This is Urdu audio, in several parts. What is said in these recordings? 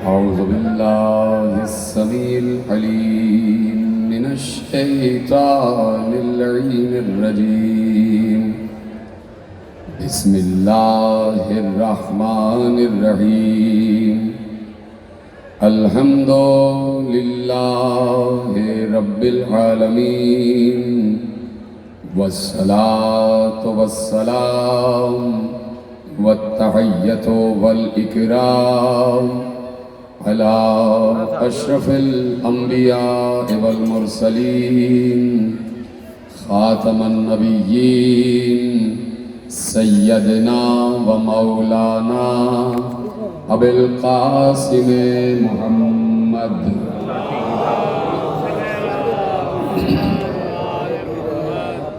أعوذ بالله السميع العليم من الشيطان اللعين الرجيم بسم الله الرحمن الرحيم الحمد لله رب العالمين والصلاة والسلام والتحية والإكرام على أشرف الأنبياء والمرسلين خاتم النبيين سيدنا ومولانا أبي القاسم محمد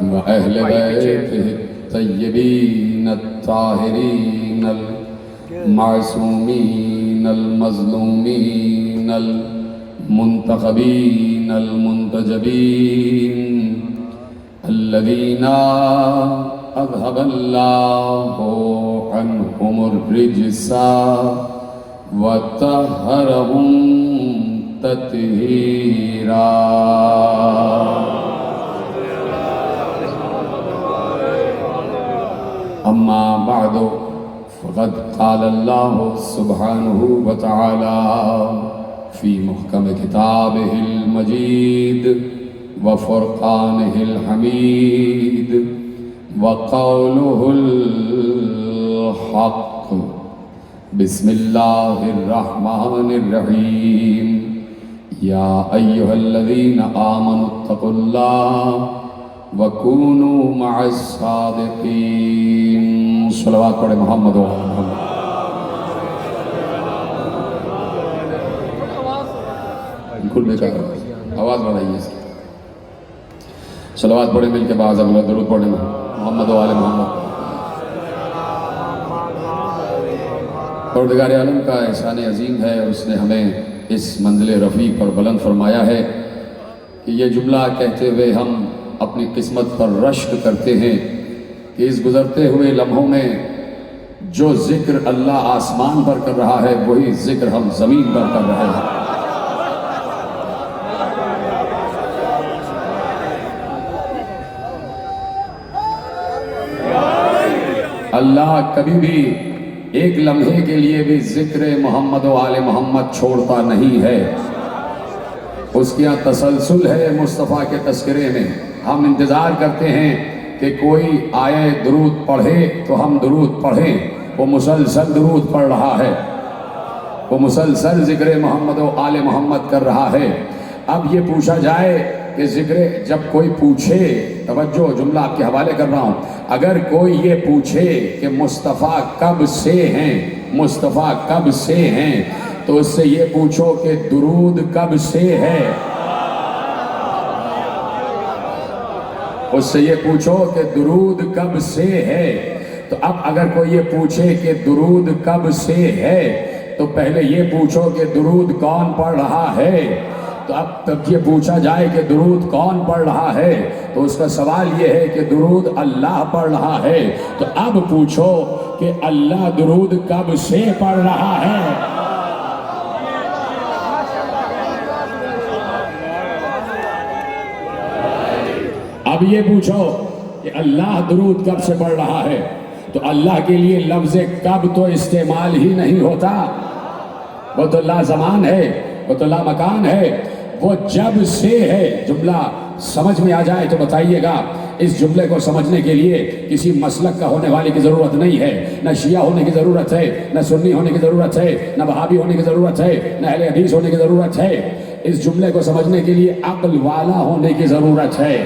وأهل بيته الطيبين الطاهرين المعصومين المظلومين المنتخبين المنتجبين الذين أذهب الله عنهم الرجس وطهرهم تطهيرا أما بعد فقد قال الله سبحانه وتعالى في محكم كتابه المجيد وفرقانه الحميد وقوله الحق بسم الله الرحمن الرحيم يا أيها الذين آمنوا اتقوا الله وَكُونُوا مَعَ الصَّادِقِينَ صلوات پڑھے محمد و محمد کل میں کہا آواز بڑھائیے اس کی صلوات پڑھے مل کے بعض اگلا درود پڑھے محمد و آل محمد پروردگار عالم کا احسان عظیم ہے اور اس نے ہمیں اس منزل رفیع پر بلند فرمایا ہے کہ یہ جملہ کہتے ہوئے ہم اپنی قسمت پر رشک کرتے ہیں کہ اس گزرتے ہوئے لمحوں میں جو ذکر اللہ آسمان پر کر رہا ہے وہی ذکر ہم زمین پر کر رہے ہیں اللہ کبھی بھی ایک لمحے کے لیے بھی ذکر محمد و آل محمد چھوڑتا نہیں ہے اس کی یہاں تسلسل ہے مصطفیٰ کے تذکرے میں ہم انتظار کرتے ہیں کہ کوئی آئے درود پڑھے تو ہم درود پڑھیں وہ مسلسل درود پڑھ رہا ہے وہ مسلسل ذکر محمد و آل محمد کر رہا ہے اب یہ پوچھا جائے کہ ذکر جب کوئی پوچھے توجہ جملہ آپ کے حوالے کر رہا ہوں اگر کوئی یہ پوچھے کہ مصطفیٰ کب سے ہیں مصطفیٰ کب سے ہیں تو اس سے یہ پوچھو کہ درود کب سے ہے اس سے یہ پوچھو کہ درود کب سے ہے تو اب اگر کوئی یہ پوچھے کہ درود کب سے ہے تو پہلے یہ پوچھو کہ درود کون پڑھ رہا ہے تو اب تب یہ پوچھا جائے کہ درود کون پڑھ رہا ہے تو اس کا سوال یہ ہے کہ درود اللہ پڑھ رہا ہے تو اب پوچھو کہ اللہ درود کب سے پڑھ رہا ہے اب یہ پوچھو کہ اللہ درود کب سے پڑھ رہا ہے تو اللہ کے لیے لفظ کب تو استعمال ہی نہیں ہوتا وہ تو لا زمان ہے وہ تو لا مکان ہے وہ جب سے ہے جملہ سمجھ میں آ جائے تو بتائیے گا اس جملے کو سمجھنے کے لیے کسی مسلک کا ہونے والے کی ضرورت نہیں ہے نہ شیعہ ہونے کی ضرورت ہے نہ سنی ہونے کی ضرورت ہے نہ وہابی ہونے کی ضرورت ہے نہ اہل حدیث ہونے کی ضرورت ہے اس جملے کو سمجھنے کے لیے عقل والا ہونے کی ضرورت ہے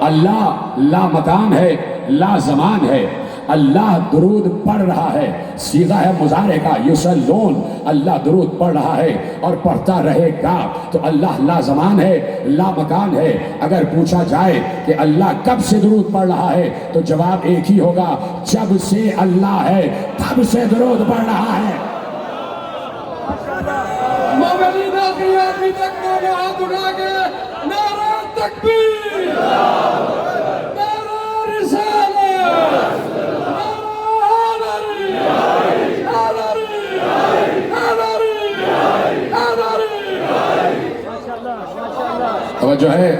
اللہ لا مکان ہے لا زمان ہے اللہ درود پڑھ رہا ہے صیغہ ہے مضارع کا یصلون اللہ درود پڑھ رہا ہے اور پڑھتا رہے گا تو اللہ لا زمان ہے لا مکان ہے اگر پوچھا جائے کہ اللہ کب سے درود پڑھ رہا ہے تو جواب ایک ہی ہوگا جب سے اللہ ہے تب سے درود پڑھ رہا ہے تکبیر توجہ ہے؟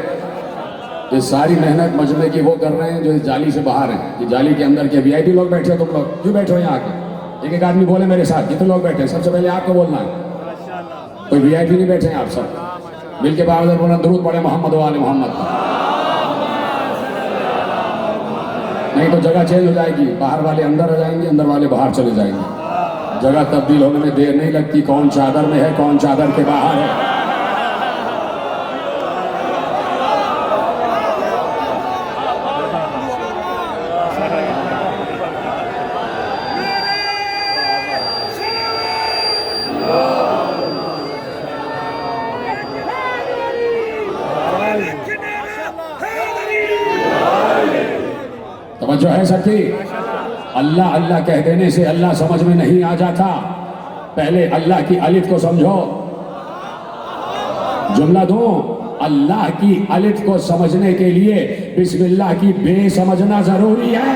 یہ ساری محنت مجمع کی وہ کر رہے ہیں جو اس جالی سے باہر ہیں. یہ جالی کے اندر کے وی آئی پی لوگ بیٹھے ہو، تم لوگ کیوں بیٹھے ہو یہاں آ کے؟ ایک ایک آدمی بولے میرے ساتھ، کتنے لوگ بیٹھے ہیں؟ سب سے پہلے آپ کو بولنا ہے. کوئی وی آئی پی نہیں بیٹھے ہیں آپ سب مل کے باہر بولنا درود پڑھے محمد و آل محمد. نہیں تو جگہ چینج ہو جائے گی، باہر والے اندر آ جائیں گے، اندر والے باہر چلے جائیں گے. جگہ تبدیل ہونے میں دیر نہیں لگتی. کون چادر میں ہے، کون چادر کے باہر ہے. توجہ ہے سب کی؟ اللہ اللہ کہہ دینے سے اللہ سمجھ میں نہیں آ جاتا. پہلے اللہ کی الف کو سمجھو. جملہ دوں، اللہ کی الف کو سمجھنے کے لیے بسم اللہ کی بے سمجھنا ضروری ہے.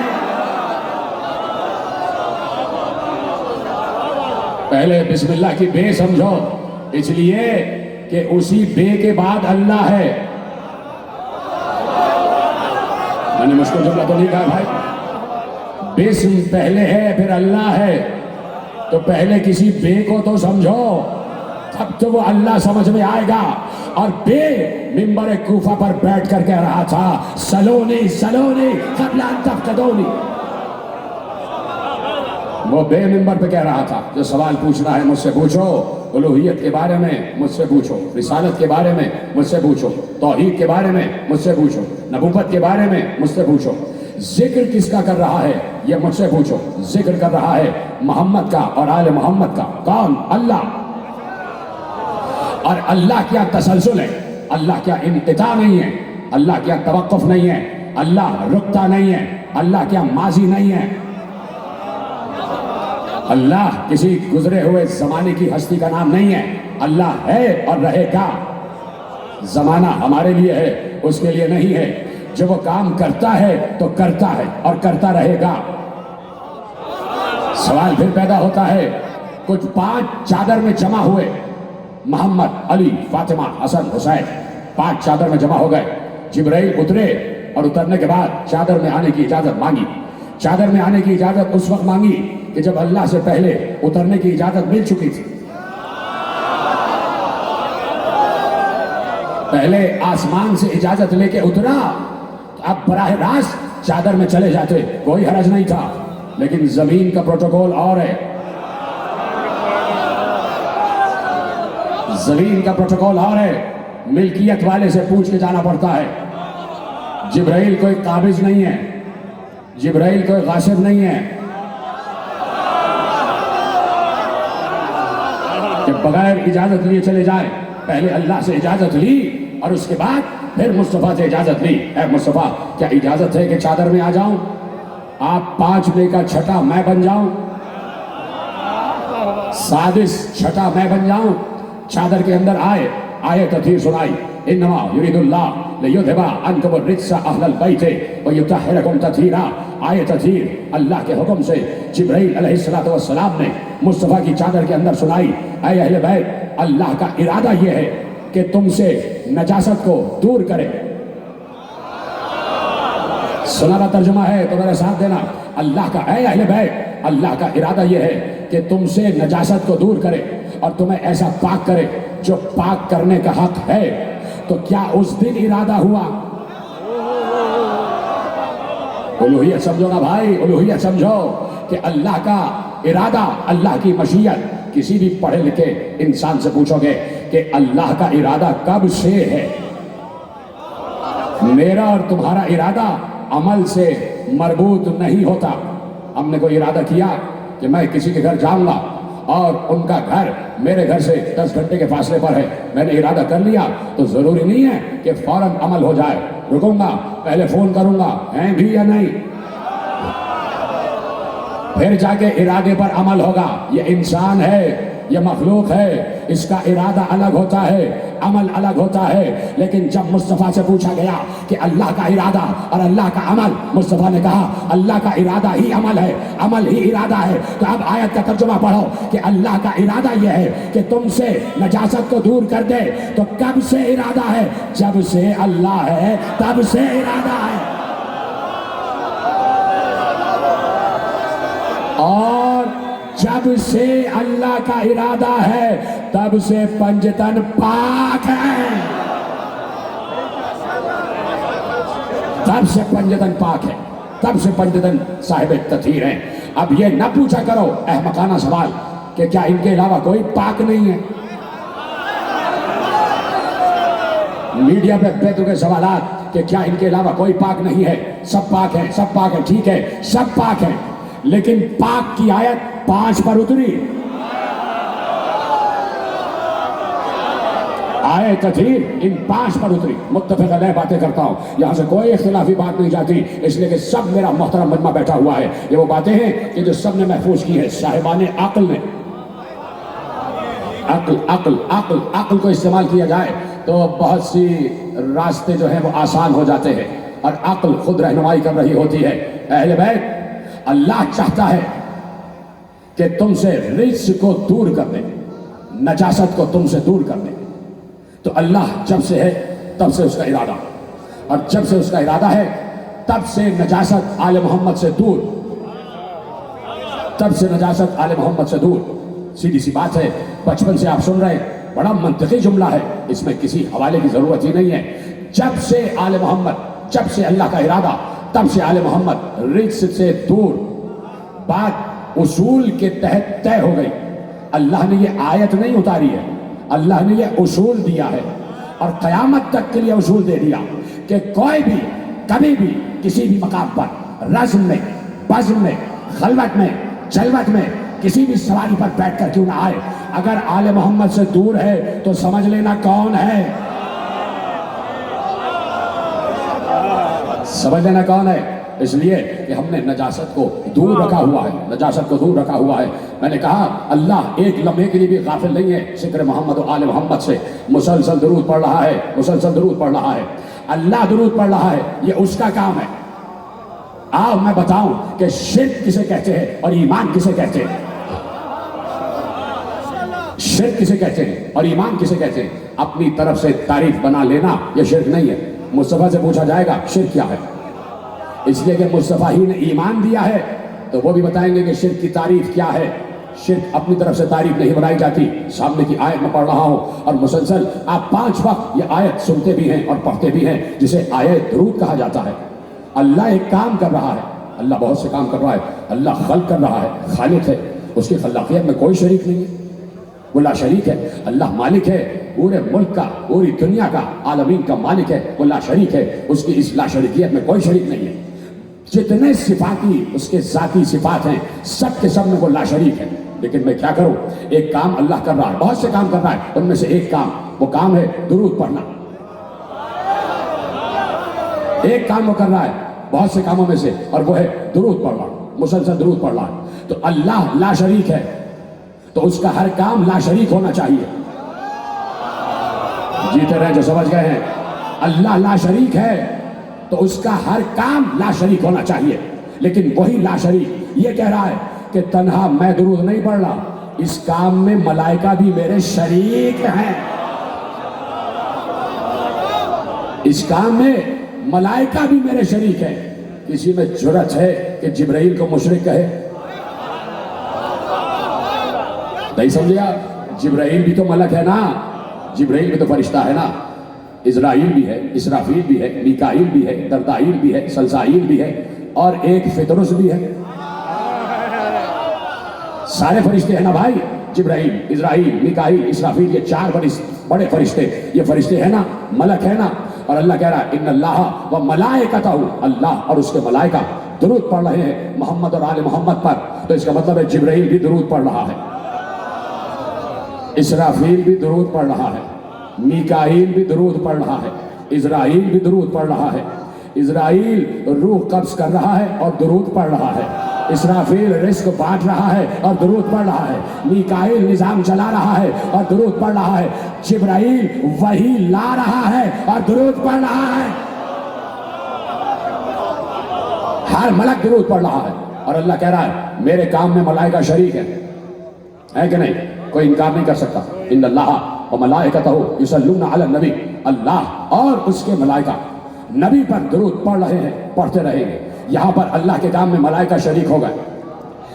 پہلے بسم اللہ کی بے سمجھو، اس لیے کہ اسی بے کے بعد اللہ ہے. میں نے مشکل جملہ تو نہیں کہا بھائی. بسم پہلے ہے پھر اللہ ہے، تو پہلے کسی بے کو تو سمجھو، تب تو وہ اللہ سمجھ میں آئے گا. اور بے منبر کوفہ پر بیٹھ کر کہہ رہا تھا سلونی سلونی قبل ان تفتدونی. وہ بے منبر پہ کہہ رہا تھا جو سوال پوچھنا ہے مجھ سے پوچھو. الوہیت کے بارے میں مجھ سے پوچھو، رسالت کے بارے میں مجھ سے پوچھو، توحید کے بارے میں مجھ سے پوچھو، نبوت کے بارے میں مجھ سے پوچھو. ذکر کس کا کر رہا ہے یہ مجھ سے پوچھو. ذکر کر رہا ہے محمد کا اور آل محمد کا. کون؟ اللہ. اور اللہ کیا تسلسل ہے، اللہ کیا انقطاع نہیں ہے، اللہ کیا توقف نہیں ہے، اللہ رکتا نہیں ہے، اللہ کیا ماضی نہیں ہے. اللہ کسی گزرے ہوئے زمانے کی ہستی کا نام نہیں ہے. اللہ ہے اور رہے گا. زمانہ ہمارے لیے ہے، اس کے لیے نہیں ہے. جو وہ کام کرتا ہے تو کرتا ہے اور کرتا رہے گا. سوال پھر پیدا ہوتا ہے، کچھ 5 چادر میں جمع ہوئے، محمد، علی، فاطمہ، حسن، حسین، 5 چادر میں جمع ہو گئے. جبرائیل اترے اور اترنے کے بعد چادر میں آنے کی اجازت مانگی. چادر میں آنے کی اجازت اس وقت مانگی کہ جب اللہ سے پہلے اترنے کی اجازت مل چکی تھی. پہلے آسمان سے اجازت لے کے اترا، اب براہ راست چادر میں چلے جاتے، کوئی حرج نہیں تھا. لیکن زمین کا پروٹوکول اور ہے. زمین کا پروٹوکول اور ہے. ملکیت والے سے پوچھ کے جانا پڑتا ہے. جبرائیل کوئی قابض نہیں ہے، جبرائیل کوئی غاصب نہیں ہے کہ بغیر اجازت لیے چلے جائے. پہلے اللہ سے اجازت لی اور اس کے بعد پھر مصطفیٰ سے اجازت لی. اے مصطفیٰ، کیا اجازت ہے کہ چادر میں آ جاؤں؟ آپ 5 میں کا چھٹا میں بن جاؤں، سادس چھٹا میں بن جاؤں. چادر کے اندر آئے، آیت تطہیر سنائی. انما یرید اللہ لیذھب عنکم الرجس اہل البیت ویطہرکم تطہیرا. آیت تطہیر اللہ کے حکم سے جبرائیل علیہ السلام نے مصطفیٰ کی چادر کے اندر سنائی. اے اہل بیت، اللہ کا ارادہ یہ ہے کہ تم سے نجاست کو دور کرے. سنارا ترجمہ ہے تو میرے ساتھ دینا. اللہ کا، اے اہل بیت، اللہ کا ارادہ یہ ہے کہ تم سے نجاست کو دور کرے اور تمہیں ایسا پاک کرے جو پاک کرنے کا حق ہے. تو کیا اس دن ارادہ ہوا؟ الوہیت سمجھو نا بھائی، الوہیت سمجھو کہ اللہ کا ارادہ، اللہ کی مشیت. کسی بھی پڑھے لکھے انسان سے پوچھو گے کہ اللہ کا ارادہ کب سے ہے؟ میرا اور تمہارا ارادہ عمل سے مربوط نہیں ہوتا. ہم نے کوئی ارادہ کیا کہ میں کسی کے گھر جاؤں گا اور ان کا گھر میرے گھر سے 10 گھنٹے کے فاصلے پر ہے، میں نے ارادہ کر لیا تو ضروری نہیں ہے کہ فوراً عمل ہو جائے. رکوں گا، پہلے فون کروں گا ہیں بھی یا نہیں، پھر جا کے ارادے پر عمل ہوگا. یہ انسان ہے، یہ مخلوق ہے، اس کا ارادہ الگ ہوتا ہے، عمل الگ ہوتا ہے، لیکن جب مصطفیٰ سے پوچھا گیا کہ اللہ کا ارادہ اور اللہ کا عمل، مصطفیٰ نے کہا اللہ کا ارادہ ہی عمل ہے، عمل ہی ارادہ ہے۔ تو اب آیت کا ترجمہ پڑھو کہ اللہ کا ارادہ یہ ہے کہ تم سے نجاست کو دور کر دے، تو کب سے ارادہ ہے؟ جب سے اللہ ہے تب سے ارادہ ہے، اور جب سے اللہ کا ارادہ ہے تب سے پنجتن پاک ہے، تب سے پنجتن پاک ہے، تب سے پنجتن صاحب تطہیر ہیں۔ اب یہ نہ پوچھا کرو احمقانہ سوال کہ کیا ان کے علاوہ کوئی پاک نہیں ہے؟ میڈیا پہ بے تکے سوالات کہ کیا ان کے علاوہ کوئی پاک نہیں ہے؟ سب پاک ہیں، سب پاک ہیں، ٹھیک ہے سب پاک ہیں، لیکن پاک کی آیت 5 پر اتری، آئے تطہیر ان 5 پر اتری۔ متفق علیہ باتیں کرتا ہوں، یہاں سے کوئی اختلافی بات نہیں جاتی، اس لیے کہ سب میرا محترم مجمع بیٹھا ہوا ہے۔ یہ وہ باتیں ہیں کہ جو سب نے محفوظ کی ہیں، صاحبان عقل نے۔ عقل کو استعمال کیا جائے تو بہت سی راستے جو ہیں وہ آسان ہو جاتے ہیں، اور عقل خود رہنمائی کر رہی ہوتی ہے۔ اہل بیت، اللہ چاہتا ہے کہ تم سے رجس کو دور کر دے، نجاست کو تم سے دور کر دے، تو اللہ جب سے ہے تب سے اس کا ارادہ، اور جب سے اس کا ارادہ ہے تب سے نجاست آل محمد سے دور، تب سے نجاست آل محمد سے دور۔ سیدھی سی بات ہے، بچپن سے آپ سن رہے ہیں، بڑا منطقی جملہ ہے، اس میں کسی حوالے کی ضرورت ہی نہیں ہے۔ جب سے آل محمد، جب سے اللہ کا ارادہ تب سے آل محمد رجس سے دور، بات اصول کے تحت طے ہو گئی۔ اللہ نے یہ آیت نہیں اتاری ہے، اللہ نے یہ اصول دیا ہے، اور قیامت تک کے لیے اصول دے دیا کہ کوئی بھی کبھی بھی کسی بھی مقام پر رزم میں، بزم میں، خلوت میں، جلوت میں کسی بھی سواری پر بیٹھ کر کیوں نہ آئے، اگر آل محمد سے دور ہے تو سمجھ لینا کون ہے، سمجھ لینا کون ہے۔ اس لیے کہ ہم نے نجاست کو دور رکھا ہوا ہے، نجاست کو دور رکھا ہوا ہے۔ میں نے کہا اللہ ایک لمحے کے لیے بھی غافل نہیں ہے ذکر محمد و آل محمد سے، مسلسل درود پڑھ رہا ہے، مسلسل درود پڑھ رہا ہے، اللہ درود پڑھ رہا ہے، یہ اس کا کام ہے۔ آؤ میں بتاؤں کہ شرک کسے کہتے ہیں اور ایمان کسے کہتے ہیں، شرک کسے کہتے ہیں اور ایمان کسے کہتے ہیں۔ اپنی طرف سے تعریف بنا لینا یہ شرک نہیں ہے۔ مصطفیٰ سے پوچھا جائے گا شرک کیا ہے، اس لیے کہ مصطفیٰ ہی نے ایمان دیا ہے، تو وہ بھی بتائیں گے کہ شرک کی تعریف کیا ہے۔ شرک اپنی طرف سے تعریف نہیں بنائی جاتی۔ سامنے کی آیت میں پڑھ رہا ہوں، اور مسلسل آپ 5 وقت یہ آیت سنتے بھی ہیں اور پڑھتے بھی ہیں، جسے آیت درود کہا جاتا ہے۔ اللہ ایک کام کر رہا ہے، اللہ بہت سے کام کر رہا ہے، اللہ خلق کر رہا ہے، خالق ہے، اس کی خلاقیت میں کوئی شریک نہیں ہے، وہ لا شریک ہے۔ اللہ مالک ہے پورے ملک کا، پوری دنیا کا، عالمین کا مالک ہے، وہ لا شریک ہے، اس کی اس لا شریکیت میں کوئی شریک نہیں ہے۔ جتنے صفاتی اس کے ذاتی صفات ہیں، سب کے سب میں وہ لا شریک ہے۔ لیکن میں کیا کروں، ایک کام اللہ کر رہا ہے، بہت سے کام کر رہا ہے، ان میں سے ایک کام، وہ کام ہے درود پڑھنا۔ ایک کام وہ کر رہا ہے بہت سے کاموں میں سے، اور وہ ہے درود پڑھنا، مسلسل درود پڑھ رہا ہے۔ تو اللہ لا شریک ہے، تو اس کا ہر کام لا شریک ہونا چاہیے۔ جیتے رہے جو سمجھ گئے ہیں، اللہ لا شریک ہے تو اس کا ہر کام لا شریک ہونا چاہیے۔ لیکن وہی لا شریک یہ کہہ رہا ہے کہ تنہا میں درود نہیں پڑھ رہا، اس کام میں ملائکہ بھی میرے شریک ہیں، اس کام میں ملائکہ بھی میرے شریک ہیں۔ کسی میں جرأت ہے کہ جبرائیل کو مشرک کہے؟ نہیں سمجھے آپ؟ جبرائیل بھی تو ملک ہے نا، جبرائیل بھی تو فرشتہ ہے نا، اسرائیل بھی ہے، اسرافیل بھی ہے، میکائیل بھی ہے، دردائیل بھی ہے، سلسائیل بھی ہے، اور ایک فطرس بھی ہے۔ سارے فرشتے ہیں نا بھائی، جبرائیل، اسرائیل، میکائیل، اسرافیل، یہ 4 بڑے فرشتے، یہ فرشتے ہیں نا، ملک ہے نا۔ اور اللہ کہہ رہا ہے ان اللہ و ملائکتہ، اللہ اور اس کے ملائکہ درود پڑھ رہے ہیں محمد اور آل محمد پر۔ تو اس کا مطلب ہے جبرائیل بھی درود پڑھ رہا ہے، اسرافیل بھی درود پڑھ رہا ہے، میکائیل بھی درود پڑھ رہا ہے، اسرائیل بھی درود پڑھ رہا ہے۔ اسرائیل روح قبض کر رہا ہے اور درود پڑھ رہا ہے۔ اسرافیل رزق بانٹ رہا ہے اور درود پڑھ رہا ہے، میکائیل نظام چلا رہا ہے اور درود پڑھ رہا ہے، جبرائیل وحی لا رہا ہے اور درود پڑھ رہا ہے، ہر ملک درود پڑھ رہا ہے، اور اللہ کہہ رہا ہے میرے کام میں ملائکہ شریک ہے کہ نہیں؟ کوئی انکار نہیں کر سکتا۔ ان اللہ و ملائکتہ یصلون علی النبی، اللہ اور اس کے ملائکہ نبی پر درود پڑھ رہے ہیں، پڑھتے رہیں گے۔ یہاں پر اللہ کے کام میں ملائکہ شریک ہو گئے،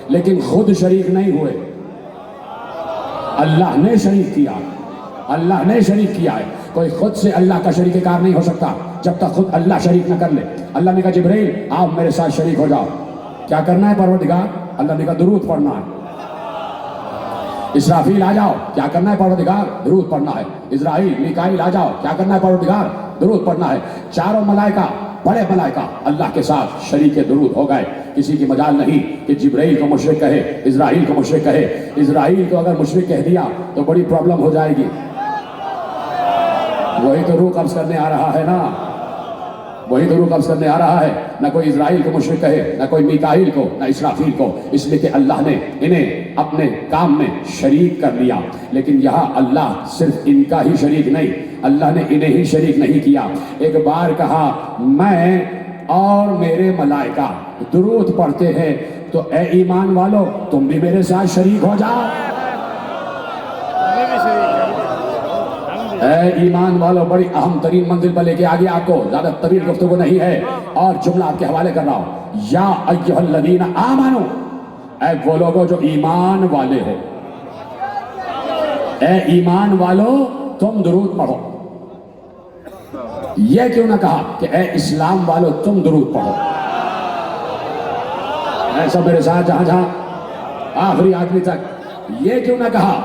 لیکن خود شریک نہیں ہوئے، اللہ نے شریک کیا، اللہ نے شریک کیا ہے۔ کوئی خود سے اللہ کا شریک کار نہیں ہو سکتا جب تک خود اللہ شریک نہ کر لے۔ اللہ نے کہا جبرائیل آپ میرے ساتھ شریک ہو جاؤ، کیا کرنا ہے پروردگار؟ اللہ نے کہا درود پڑھنا ہے۔ اسرافیل آ جاؤ، کیا کرنا ہے پروردگار؟ درود پڑھنا ہے۔ اسرائیل میکائیل آ جاؤ، کیا کرنا ہے پروردگار؟ درود پڑھنا ہے۔ چاروں ملائکہ، بڑے ملائکہ اللہ کے ساتھ شریک درود ہو گئے۔ کسی کی مجال نہیں کہ جبرائیل کو مشرک کہے، اسرائیل کو مشرک کہے۔ اسرائیل کو اگر مشرک کہہ دیا تو بڑی پرابلم ہو جائے گی، وہی تو روح قبض کرنے آ رہا ہے نا، وہی تو روح قبض کرنے آ رہا ہے۔ نہ کوئی اسرائیل کو مشرک کہے، نہ کوئی میکائیل کو، نہ اسرافیل کو، اس لیے کہ اللہ نے انہیں اپنے کام میں شریک کر لیا۔ لیکن یہاں اللہ صرف ان کا ہی شریک نہیں، اللہ نے انہیں ہی شریک نہیں کیا۔ ایک بار کہا میں اور میرے ملائکہ درود پڑھتے ہیں تو اے ایمان والو تم بھی میرے ساتھ شریک ہو جاؤ۔ اے ایمان والو، بڑی اہم ترین منزل پر لے کے آگے آپ کو، زیادہ طویل گفتگو نہیں ہے اور جملہ آپ کے حوالے کر رہا ہوں۔ یا ایھا الذین آمنو، اے وہ لوگوں جو ایمان والے ہو، اے ایمان والو تم درود پڑھو۔ یہ کیوں نہ کہا کہ اے اسلام والو تم درود پڑھو؟ ایسا میرے ساتھ جہاں جہاں آخری آدمی تک، یہ کیوں نہ کہا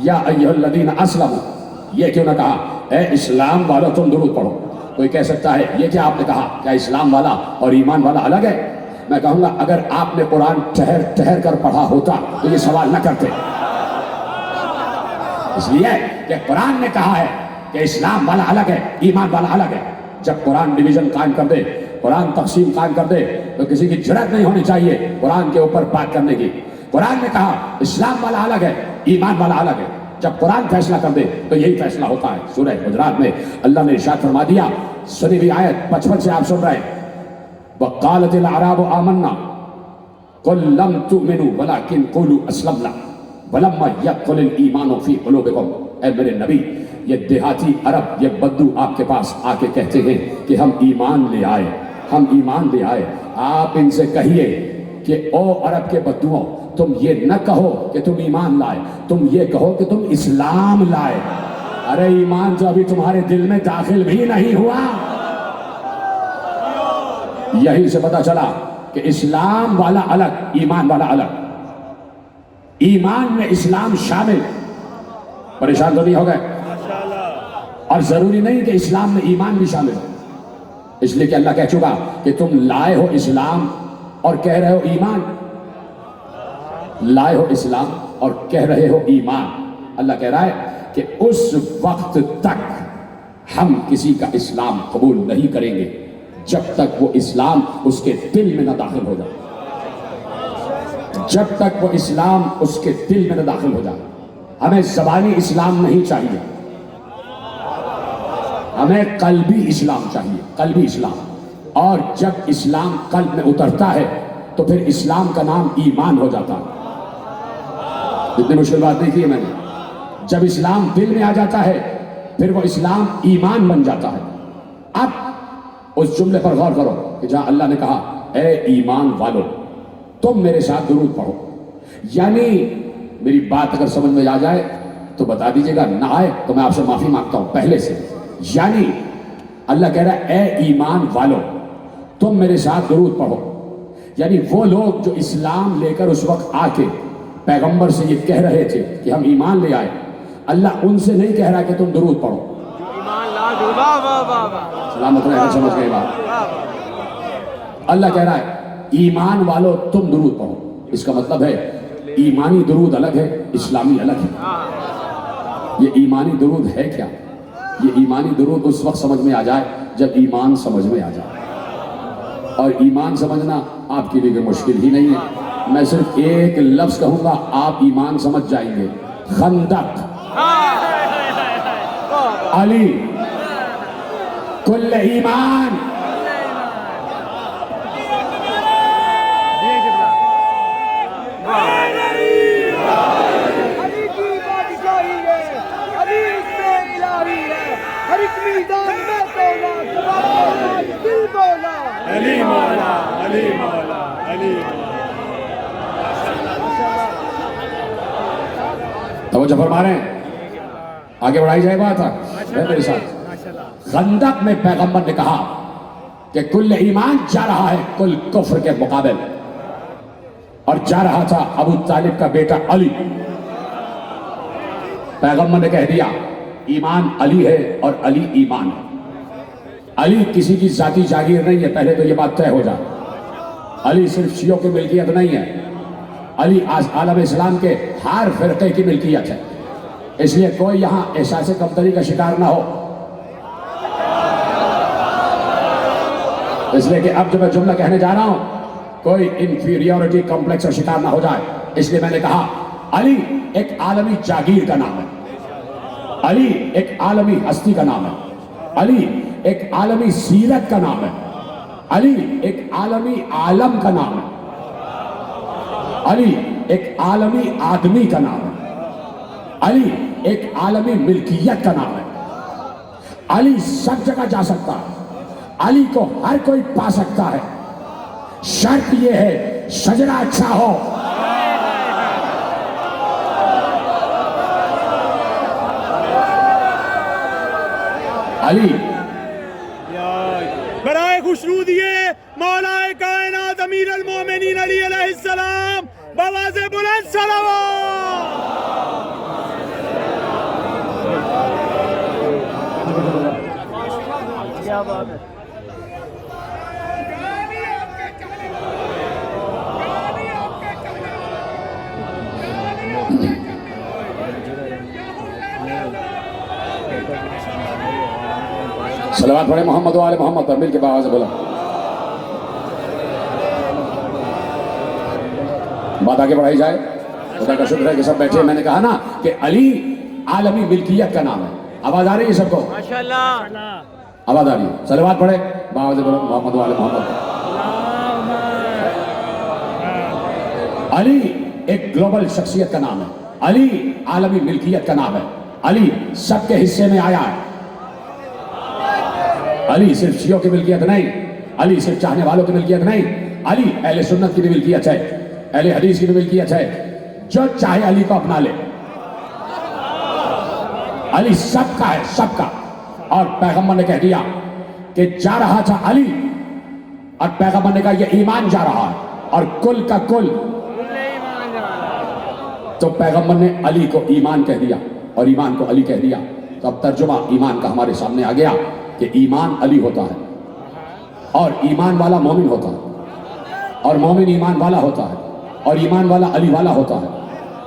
یا ایھا الذین اسلموا؟ یہ کیوں نہ کہا اے اسلام والو تم درود پڑھو؟ کوئی کہہ سکتا ہے یہ کیا آپ نے کہا، کیا اسلام والا اور ایمان والا الگ ہے؟ میں کہوں گا اگر آپ نے قرآن ٹھہر ٹھہر کر پڑھا ہوتا تو یہ سوال نہ کرتے، اس لیے کہ قرآن نے کہا ہے کہ اسلام والا الگ ہے، ایمان والا الگ ہے۔ جب قرآن ڈویژن قائم کر دے، قرآن تقسیم قائم کر دے تو کسی کی جرات نہیں ہونی چاہیے قرآن کے اوپر بات کرنے کی۔ قرآن نے کہا اسلام والا الگ ہے، ایمان والا الگ ہے، جب قرآن فیصلہ کر دے تو یہی فیصلہ ہوتا ہے۔ سورہ حجرات میں اللہ نے ارشاد فرما دیا، سنی ہوئی آیت 55 سے آپ سن رہے ہیں، وَقَالَتِ الْأَعْرَابُ آمَنَّا قُل لَّمْ تُؤْمِنُوا وَلَٰكِن قُولُوا أَسْلَمْنَا وَلَمَّا يَدْخُلِ الْإِيمَانُ فِي قُلُوبِكُمْ۔ اے میرے نبی، یہ دیہاتی عرب، یہ بدو آپ کے پاس آ کے کہتے ہیں کہ ہم ایمان لے آئے، ہم ایمان لے آئے۔ آپ ان سے کہیے کہ او عرب کے بدوؤں، تم یہ نہ کہو کہ تم ایمان لائے، تم یہ کہو کہ تم اسلام لائے۔ ارے ایمان جو ابھی تمہارے دل میں داخل بھی نہیں ہوا۔ یہی سے پتا چلا کہ اسلام والا الگ، ایمان والا الگ۔ ایمان میں اسلام شامل، پریشان تو نہیں ہو گئے؟ اور ضروری نہیں کہ اسلام میں ایمان بھی شامل ہو، اس لیے کہ اللہ کہہ چکا کہ تم لائے ہو اسلام اور کہہ رہے ہو ایمان، لائے ہو اسلام اور کہہ رہے ہو ایمان۔ اللہ کہہ رہا ہے کہ اس وقت تک ہم کسی کا اسلام قبول نہیں کریں گے جب تک وہ اسلام اس کے دل میں نہ داخل ہو جائے، جب تک وہ اسلام اس کے دل میں نہ داخل ہو جائے۔ ہمیں زبانی اسلام نہیں چاہیے، ہمیں قلبی اسلام چاہیے، قلبی اسلام۔ اور جب اسلام قلب میں اترتا ہے تو پھر اسلام کا نام ایمان ہو جاتا ہے۔ اتنی مشکل بات نہیں کی ہے میں نے۔ جب اسلام دل میں آ جاتا ہے پھر وہ اسلام ایمان بن جاتا ہے۔ اب اس جملے پر غور کرو کہ جہاں اللہ نے کہا اے ایمان والو تم میرے ساتھ درود پڑھو، یعنی میری بات اگر سمجھ میں آ جائے تو بتا دیجئے گا، نہ آئے تو میں آپ سے معافی مانگتا ہوں پہلے سے۔ یعنی اللہ کہہ رہا ہے اے ایمان والو تم میرے ساتھ درود پڑھو، یعنی وہ لوگ جو اسلام لے کر اس وقت آ کے پیغمبر سے یہ کہہ رہے تھے کہ ہم ایمان لے آئے، اللہ ان سے نہیں کہہ رہا کہ تم درود پڑھو۔ سلامت رہے، سمجھ گئے بات؟ اللہ کہہ رہا ہے ایمان والو تم درود پڑھو، اس کا مطلب ہے ایمانی درود الگ ہے، اسلامی الگ ہے۔ یہ ایمانی درود ہے کیا؟ یہ ایمانی درود اس وقت سمجھ میں آ جائے جب ایمان سمجھ میں آ جائے، اور ایمان سمجھنا آپ کے لیے مشکل ہی نہیں ہے۔ میں صرف ایک لفظ کہوں گا، آپ ایمان سمجھ جائیں گے. خندق، علی، کل ایمان. علی کی بادشاہی ہے، علی اس میں الہی ہے، ہر ایک میدان میں تولا، سبحان دل بولا. علی مولا، علی مولا، علی مولا. توجہ فرما رہے ہیں؟ آگے بڑھائی جائے بات ہے میرے ساتھ. خندق میں پیغمبر نے کہا کہ کل ایمان جا رہا ہے کل کفر کے مقابل، اور جا رہا تھا ابو طالب کا بیٹا علی. پیغمبر نے کہہ دیا ایمان علی ہے اور علی ایمان ہے. علی کسی کی ذاتی جاگیر نہیں ہے، پہلے تو یہ بات طے ہو جائے. علی صرف شیعوں کی ملکیت نہیں ہے، علی عالم اسلام کے ہر فرقے کی ملکیت ہے. اس لیے کوئی یہاں احساس کمتری کا شکار نہ ہو. اس لیے کہ اب جو میں جملہ کہنے جا رہا ہوں کوئی انفیریورٹی کمپلیکس کا شکار نہ ہو جائے. اس لیے میں نے کہا علی ایک عالمی جاگیر کا نام ہے، علی ایک عالمی ہستی کا نام ہے، علی ایک عالمی سیرت کا نام ہے، علی ایک عالمی عالم کا نام ہے، علی ایک عالمی آدمی کا نام ہے، علی ایک عالمی ملکیت کا نام ہے. علی سب جگہ جا سکتا ہے، علی کو ہر کوئی پا سکتا ہے. شرط یہ ہے شجرہ اچھا ہو. علی برائے خوشنودیے مولا کائنات امیر المومنین علی علیہ السلام بآواز بلند صلوات. کیا بات ہے. صلوات پڑھے محمد و آل محمد پر، مل کے باواز بولا. بات آگے بڑھائی جائے. خدا کا شکر ہے کہ سب بیٹھے. میں نے کہا نا کہ علی عالمی ملکیت کا نام ہے. آواز آ رہی ہے سب کو؟ ماشاءاللہ. آواز آ رہی ہے. صلوات پڑھے باواز بولا محمد و آل محمد پر. علی ایک گلوبل شخصیت کا نام ہے، علی عالمی ملکیت کا نام ہے، علی سب کے حصے میں آیا ہے. علی صرف شیعوں کی ملکیت نہیں، علی صرف چاہنے والوں کی ملکیت نہیں، علی اہل سنت کی بھی ملکیت ہے، اہل حدیث کی بھی ملکیت ہے. جو چاہے علی کو اپنا لے. علی سب کا ہے، سب کا. اور پیغمبر نے کہہ دیا کہ جا رہا تھا علی، اور پیغمبر نے کہا یہ ایمان جا رہا ہے اور کل کا کل. تو پیغمبر نے علی کو ایمان کہہ دیا اور ایمان کو علی کہہ دیا. تو اب ترجمہ ایمان کا ہمارے سامنے آ گیا کہ ایمان علی ہوتا ہے، اور ایمان والا مومن ہوتا ہے، اور مومن ایمان والا ہوتا ہے، اور ایمان والا علی والا ہوتا ہے.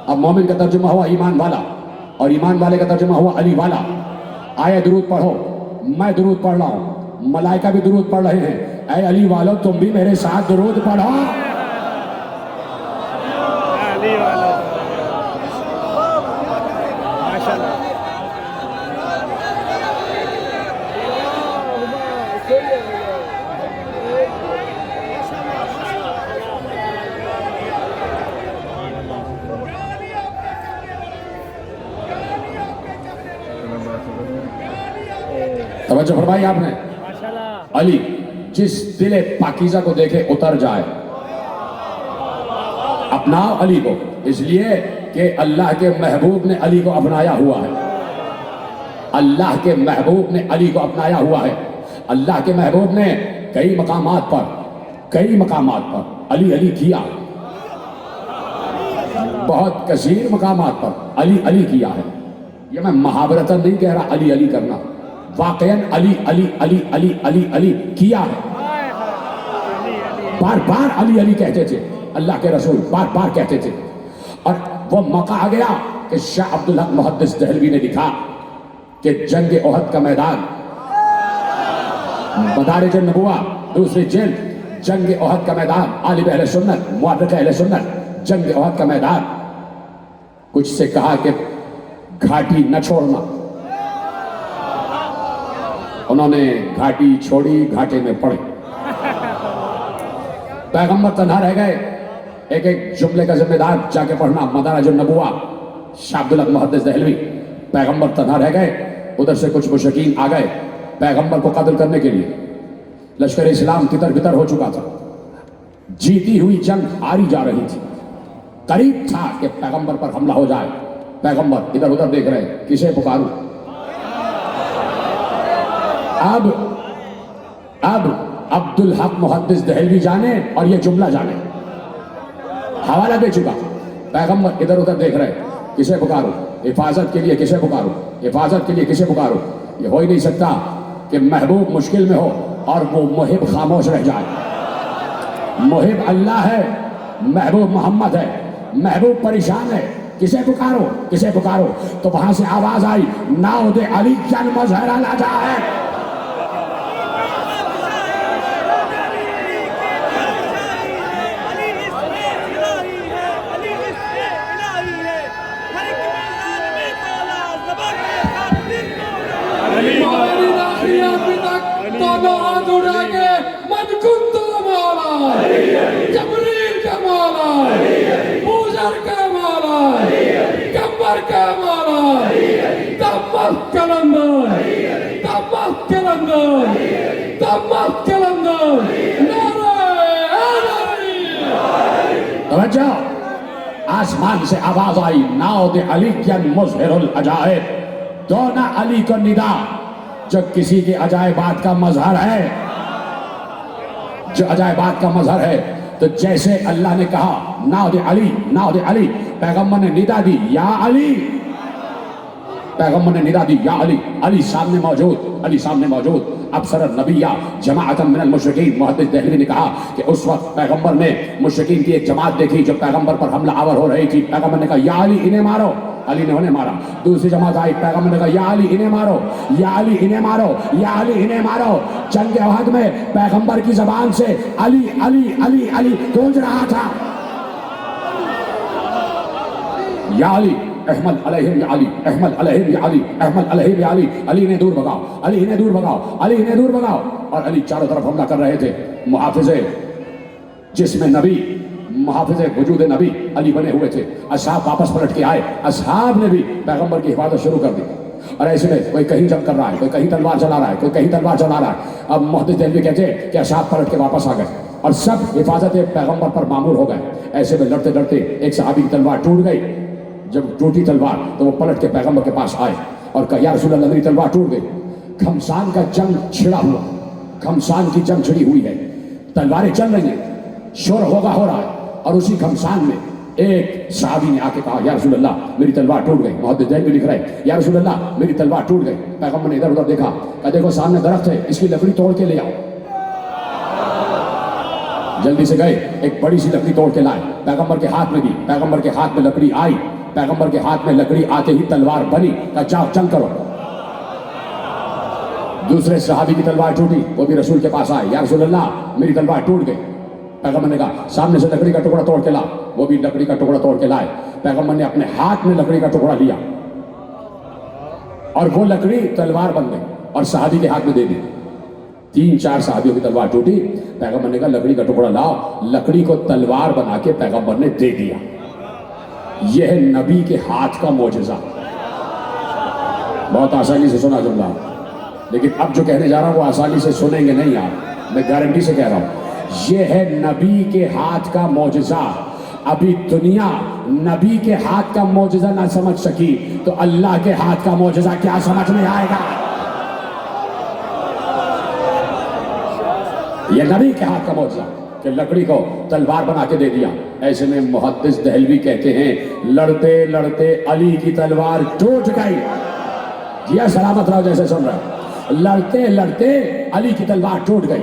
اب مومن کا ترجمہ ہوا ایمان والا، اور ایمان والے کا ترجمہ ہوا علی والا. آئے درود پڑھو. میں درود پڑھ رہا ہوں، ملائکہ بھی درود پڑھ رہے ہیں. اے علی والو تم بھی میرے ساتھ درود پڑھو. علی والا ماشاءاللہ. توجہ فرمائی آپ نے. علی جس دل پاکیزہ کو دیکھے اتر جائے. اپناؤ علی کو، اس لیے کہ اللہ کے محبوب نے علی کو اپنایا ہوا ہے. اللہ کے محبوب نے علی کو اپنایا ہوا ہے. اللہ کے محبوب نے کئی مقامات پر علی علی کیا. بہت کثیر مقامات پر علی علی کیا ہے. یہ میں محاورتاً نہیں کہہ رہا علی علی کرنا، واقعاً علی علی علی علی علی علی کیا ہے. بار بار علی علی کہتے تھے اللہ کے رسول، بار بار کہتے تھے. اور وہ موقع آ گیا کہ شاہ عبدالحق محدث دہلوی نے لکھا کہ جنگ احد کا میدان، مدارج النبوہ دوسری جلد، جنگ احد کا میدان، عالم اہل سنت، مورخ اہل سنت، جنگ احد کا میدان، کچھ سے کہا کہ گھاٹی نہ چھوڑنا، انہوں نے گھاٹی چھوڑی، گھاٹے میں پڑے، پیغمبر تنہا رہ گئے۔ ایک ایک جملے کا ذمہ دار جا کے پڑھنا، مدارج النبوہ، شاہ عبداللہ محدث دہلوی۔ پیغمبر تنہا رہ گئے، ادھر سے کچھ مشرکین آ گئے پیغمبر کو قتل کرنے کے لیے۔ لشکر اسلام تتر بتر ہو چکا تھا، جیتی ہوئی جنگ ہاری جا رہی تھی، قریب تھا کہ پیغمبر پر حملہ ہو جائے۔ پیغمبر ادھر ادھر دیکھ رہے ہیں، کسے پکاروں؟ اب عبدالحق محدث دہلوی جانے اور یہ جملہ جانے، حوالہ دے چکا۔ پیغمبر ادھر ادھر دیکھ رہے، کسے پکاروں؟ حفاظت کے لیے کسے پکاروں؟ حفاظت کے لیے کسے پکاروں؟ یہ ہو ہی نہیں سکتا کہ محبوب مشکل میں ہو اور وہ محب خاموش رہ جائے۔ محب اللہ ہے، محبوب محمد ہے، محبوب پریشان ہے، کسے پکارو؟ کسے پکارو؟ تو وہاں سے آواز آئی، ناؤد علی جن مظہر لا جائے۔ جبریل کا مولا، بوزر کا مولا، کمبر کا مولا، تمت کلندر، تمت کلندر، تمت کلندر، نعرہ حیدری۔ توجہ، آسمان سے آواز آئی، ناؤد علی جن مظہر العجائب، دونا علی کو ندا جو کسی کے عجائبات کا مظہر ہے، جو عجائبات کا مظہر ہے۔ تو جیسے اللہ نے کہا ناؤد علی، ناؤد علی، پیغمبر نے ندا دی، یا علی، پیغمبر نے ندا دی، یا علی، علی سامنے موجود، علی سامنے موجود۔ ابصر النبیہ جماعت من المشرکین، محدث دہلوی نے کہا کہ اس وقت پیغمبر نے مشرکین کی ایک جماعت دیکھی جو پیغمبر پر حملہ آور ہو رہی تھی۔ پیغمبر نے کہا یا علی انہیں مارو، علی نے انہیں مارا۔ دوسری جماعت آئی، پیغمبر نے کہا یا علی انہیں مارو، یا علی انہیں مارو، یا علی انہیں مارو۔ جنگ احد میں پیغمبر کی زبان سے علی علی علی علی گونج رہا تھا، یا علی، احمد علیہم یا علی، احمد علیہم یا علی، احمد علیہم یا علی۔ علی انہیں دور بھگاؤ، علی انہیں دور بھگاؤ، علی انہیں دور بھگاؤ۔ اور علی چاروں طرف حملہ کر رہے تھے۔ محافظ جسم نبی، محافظ وجود نبی علی بنے ہوئے تھے۔ اصحاب واپس پلٹ کے آئے، اصحاب نے بھی پیغمبر کی حفاظت شروع کر دی۔ اور ایسے میں کوئی کہیں جنگ کر رہا ہے، کوئی کہیں تلوار چلا رہا ہے، کوئی کہیں تلوار چلا رہا ہے۔ اب محدث دہلوی کہتے ہیں کہ اصحاب پلٹ کے واپس آ گئے اور سب حفاظت پیغمبر پر معمور ہو گئے۔ ایسے میں لڑتے لڑتے ایک صحابی کی تلوار ٹوٹ گئی۔ جب ٹوٹی تلوار تو وہ پلٹ کے پیغمبر کے پاس آئے اور کہا یا رسول اللہ میری تلوار ٹوٹ گئی۔ گھمسان کا جنگ چھڑا ہوا، گھمسان کی جنگ چھڑی ہوئی ہے، تلواریں چل رہی ہیں، شور ہوگا ہو رہا ہے۔ اور اسی گھمسان میں ایک صحابی نے آ کے کہا یا رسول اللہ میری تلوار ٹوٹ گئی۔ محدث دہلوی لکھ رہے ہیں یا رسول اللہ میری تلوار ٹوٹ گئی۔ پیغمبر نے ادھر ادھر دیکھا، کہا دیکھو سامنے درخت ہے، اس کی لکڑی توڑ کے لے آؤ۔ جلدی سے گئے، ایک بڑی سی لکڑی توڑ کے لائے، پیغمبر کے ہاتھ میں دی، پیغمبر کے ہاتھ میں لکڑی آئی، پیغمبر کے ہاتھ میں لکڑی آتے ہی تلوار بنی، کہا جاؤ جنگ کرو۔ دوسرے صحابی کی تلوار ٹوٹی، وہ بھی رسول کے پاس آئے، یا رسول اللہ میری تلوار ٹوٹ گئی۔ پیغمبر نے کہا سامنے سے لکڑی کا ٹکڑا توڑ کے لا، وہ بھی لکڑی کا ٹکڑا توڑ کے لائے۔ پیغمبر نے اپنے ہاتھ میں لکڑی کا ٹکڑا لیا اور وہ لکڑی تلوار بن گئی اور صحابی کے ہاتھ میں دے دی۔ 3-4 صحابیوں کی تلوار ٹوٹی، پیغمبر نے کہا لکڑی کا ٹکڑا لاؤ، لکڑی کو تلوار بنا کے پیغمبر نے دے دیا۔ یہ ہے نبی کے ہاتھ کا معجزہ۔ بہت آسانی سے سنا جملہ، لیکن اب جو کہنے جا رہا ہوں وہ آسانی سے سنیں گے نہیں یار، میں گارنٹی سے کہہ رہا ہوں۔ یہ ہے نبی کے ہاتھ کا معجزہ۔ ابھی دنیا نبی کے ہاتھ کا معجزہ نہ سمجھ سکی تو اللہ کے ہاتھ کا معجزہ کیا سمجھ میں آئے گا؟ یہ نبی کے ہاتھ کا معجزہ کہ لکڑی کو تلوار بنا کے دے دیا۔ ایسے میں محدث دہلوی کہتے ہیں لڑتے لڑتے علی کی تلوار ٹوٹ گئی۔ یہ سلامت رہو جیسے سن رہے ہیں، لڑتے لڑتے علی کی تلوار ٹوٹ گئی۔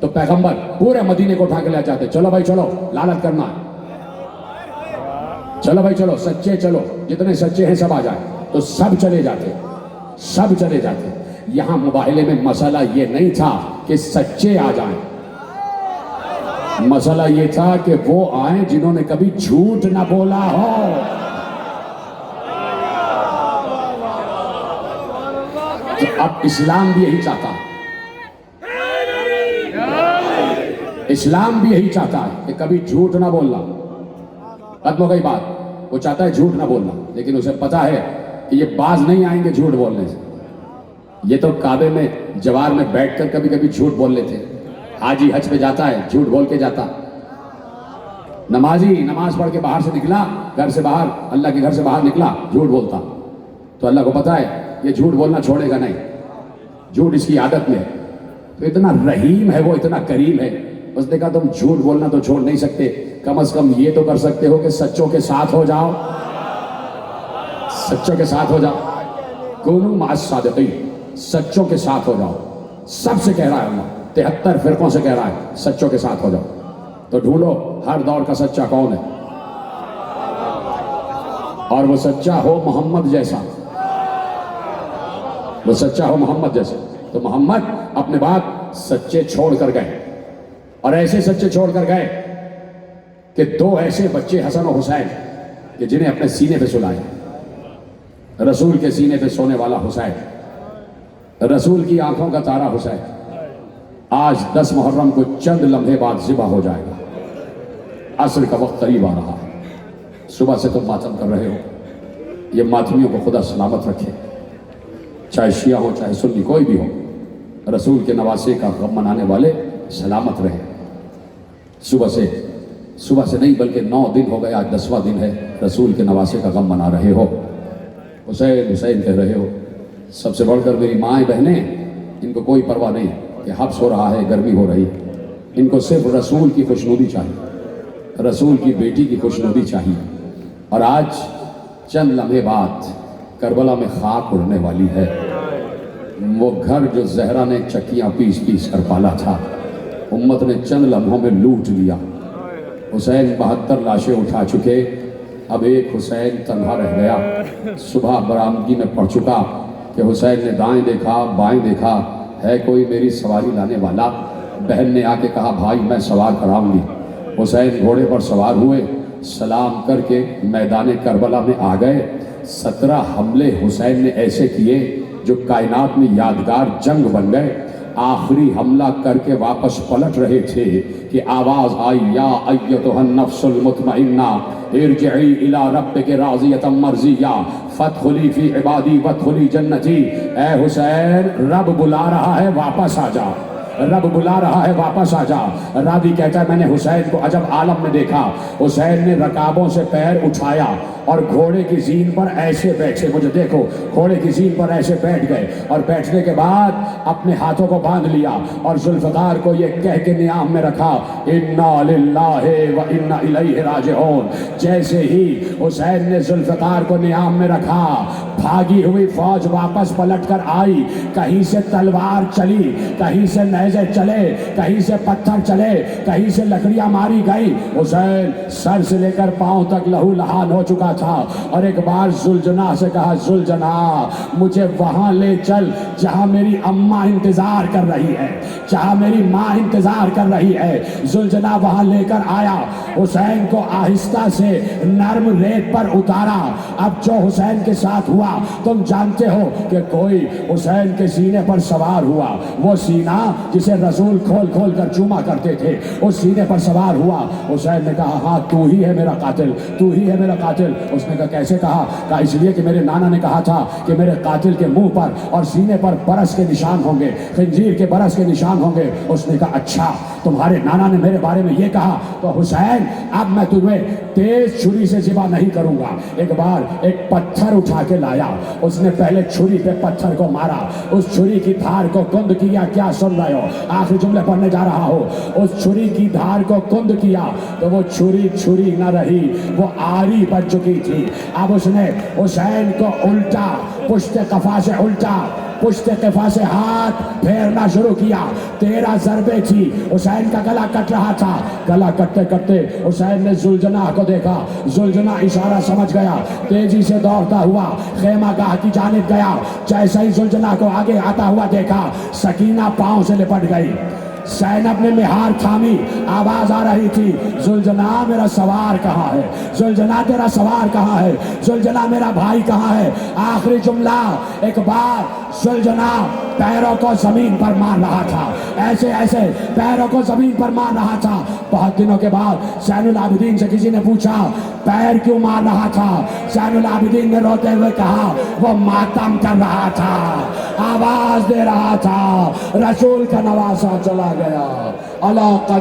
تو پیغمبر پورے مدینے کو اٹھا کے لے جاتے, چلو بھائی چلو, لعنت کرنا ہے, چلو بھائی چلو, سچے چلو, جتنے سچے ہیں سب آ جائیں. تو سب چلے جاتے, سب چلے جاتے. یہاں مباہلے میں مسئلہ یہ نہیں تھا کہ سچے آ جائیں, مسئلہ یہ تھا کہ وہ آئیں جنہوں نے کبھی جھوٹ نہ بولا ہو. تو اب اسلام بھی یہی چاہتا ہے, اسلام بھی یہی چاہتا ہے کہ کبھی جھوٹ نہ بولنا. ختم ہو گئی بات. وہ چاہتا ہے جھوٹ نہ بولنا, لیکن اسے پتا ہے کہ یہ باز نہیں آئیں گے جھوٹ بولنے سے. یہ تو کعبے میں جوار میں بیٹھ کر کبھی کبھی جھوٹ بول لیتے. حاجی حج پہ جاتا ہے, جھوٹ بول کے جاتا. نمازی نماز پڑھ کے باہر سے نکلا, گھر سے باہر, اللہ کے گھر سے باہر نکلا, جھوٹ بولتا. تو اللہ کو پتا ہے یہ جھوٹ بولنا چھوڑے گا نہیں, جھوٹ اس کی عادت میں ہے. تو اتنا رحیم ہے وہ, اتنا کریم ہے, اس نے کہا تم جھوٹ بولنا تو چھوڑ نہیں سکتے, کم از کم یہ تو کر سکتے ہو کہ سچوں کے ساتھ ہو جاؤ, سچوں کے ساتھ ہو جاؤ. کونوا مع الصادقین, سچوں کے ساتھ ہو جاؤ. سب سے کہہ رہا ہے اللہ, 73 فرقوں سے کہہ رہا ہے سچوں کے ساتھ ہو جاؤ. تو ڈھونڈو ہر دور کا سچا کون ہے, اور وہ سچا ہو محمد جیسا, وہ سچا ہو محمد جیسا. تو محمد اپنے بعد سچے چھوڑ کر گئے, اور ایسے سچے چھوڑ کر گئے کہ 2 ایسے بچے حسن و حسین کہ جنہیں اپنے سینے پہ سلائے. رسول کے سینے پہ سونے والا حسین, رسول کی آنکھوں کا تارا حسین, آج 10 محرم کو چند لمحے بعد ذبح ہو جائے گا. عصر کا وقت قریب آ رہا ہے. صبح سے تم ماتم کر رہے ہو, یہ ماتمیوں کو خدا سلامت رکھے, چاہے شیعہ ہو چاہے سنی, کوئی بھی ہو. رسول کے نواسے کا غم منانے والے سلامت رہے. صبح سے نہیں بلکہ 9 دن ہو گئے, آج 10واں دن ہے, رسول کے نواسے کا غم منا رہے ہو. حسین حسین کہہ رہے ہو. سب سے بڑھ کر میری مائیں بہنیں, ان کو کوئی پرواہ نہیں کہ حبس ہو رہا ہے, گرمی ہو رہی, ان کو صرف رسول کی خوشنودی چاہیے, رسول کی بیٹی کی خوشنودی چاہیے. اور آج چند لمحے بعد کربلا میں خاک اڑنے والی ہے. وہ گھر جو زہرا نے چکیاں پیس پیس کر پالا تھا, امت نے چند لمحوں میں لوٹ لیا. حسین 72 لاشیں اٹھا چکے, اب ایک حسین تنہا رہ گیا. صبح برآمدگی میں پڑھ چکا کہ حسین نے دائیں دیکھا بائیں دیکھا, ہے کوئی میری سواری لانے والا. بہن نے آ کے کہا بھائی میں سوار کراؤں گی. حسین گھوڑے پر سوار ہوئے, سلام کر کے میدان کربلا میں آ گئے. 17 حملے حسین نے ایسے کیے جو کائنات میں یادگار جنگ بن گئے. آخری حملہ کر کے واپس پلٹ رہے تھے کہ آواز آئی, یا ایتھا النفس المطمئنہ ارجعی الی ربک راضیۃ مرضیہ فادخلی فی عبادی وادخلی جنتی. اے حسین, رب بلا رہا ہے, واپس آ جا, رب بلا رہا ہے, واپس آ جا. راوی کہتا ہے میں نے حسین کو عجب عالم میں دیکھا. حسین نے رکابوں سے پیر اٹھایا اور گھوڑے کی زین پر ایسے بیٹھے, مجھے دیکھو, گھوڑے کی زین پر ایسے بیٹھ گئے, اور بیٹھنے کے بعد اپنے ہاتھوں کو باندھ لیا اور ذوالفقار کو یہ کہہ کے نیام میں رکھا, انا للہ و انا الیہ راجعون. جیسے ہی حسین نے ذوالفقار کو نیام میں رکھا, بھاگی ہوئی فوج واپس پلٹ کر آئی. کہیں سے تلوار چلی, کہیں سے نیزے چلے, کہیں سے پتھر چلے, کہیں سے لکڑیاں ماری گئی. حسین سر سے لے کر پاؤں تک لہو لہان ہو چکا تھا, اور ایک بار ذوالجناح سے کہا, ذوالجناح مجھے وہاں لے چل جہاں میری اماں انتظار کر رہی ہے, جہاں میری ماں انتظار کر رہی ہے. ذوالجناح وہاں لے کر آیا, حسین کو آہستہ سے نرم ریت پر اتارا. اب جو حسین کے ساتھ ہوا تم جانتے ہو کہ کوئی حسین کے سینے پر سوار ہوا, وہ سینہ جسے رسول کھول کھول کر چوما کرتے تھے, اس سینے پر سوار ہوا. حسین نے کہا ہاں تو ہی ہے میرا قاتل, تو ہی ہے میرا قاتل. اس نے کہا کیسے کہا؟ کہا اس لیے کہ میرے نانا نے کہا تھا کہ میرے قاتل کے منہ پر اور سینے پر برس کے نشان ہوں گے, خنجیر کے برس کے نشان ہوں گے. اس نے کہا اچھا تمہارے نانا نے میرے بارے میں یہ کہا, تو حسین اب میں تمہیں تیز چھری سے ذبح نہیں کروں گا. ایک بار ایک پتھر اٹھا کے لایا, اس نے پہلے چھری پہ پتھر کو مارا, اس چھری کی دھار کو کند کیا. کیا سن رہے ہو؟ آخری جملے پڑھنے جا رہا ہو. اس چھری کی دھار کو کند کیا تو وہ چھری چھری نہ رہی, وہ آری بن چکی تھی. اب اس نے حسین کو الٹا پشت قفا سے الٹا، پشت قفا سے ہاتھ پھیرنا شروع کیا. 13 ضربیں تھی. حسین کا گلا کٹ رہا تھا. گلا کٹتے کٹتے حسین نے ذوالجناح کو دیکھا. ذوالجناح اشارہ سمجھ گیا، تیزی سے دوڑتا ہوا خیمہ گاہ کی جانب گیا. جیسے ہی ذوالجناح کو آگے آتا ہوا دیکھا، سکینہ پاؤں سے لپٹ گئی. زینب نے مہار تھامی. آواز آ رہی تھی، ذوالجناح میرا سوار کہاں ہے؟ ذوالجناح تیرا سوار کہاں ہے؟ ذوالجناح میرا بھائی کہاں ہے؟ آخری جملہ. ایک بار ذوالجناح پیروں کو زمین پر مار رہا تھا، ایسے ایسے پیروں کو زمین پر مار رہا تھا. بہت دنوں کے بعد زین العابدین سے کسی نے پوچھا پیر کیوں مار رہا تھا؟ زین العابدین نے روتے ہوئے کہا وہ ماتم کر رہا تھا، آواز دے رہا تھا. رسول کا نواسا چلا گیا. اللہ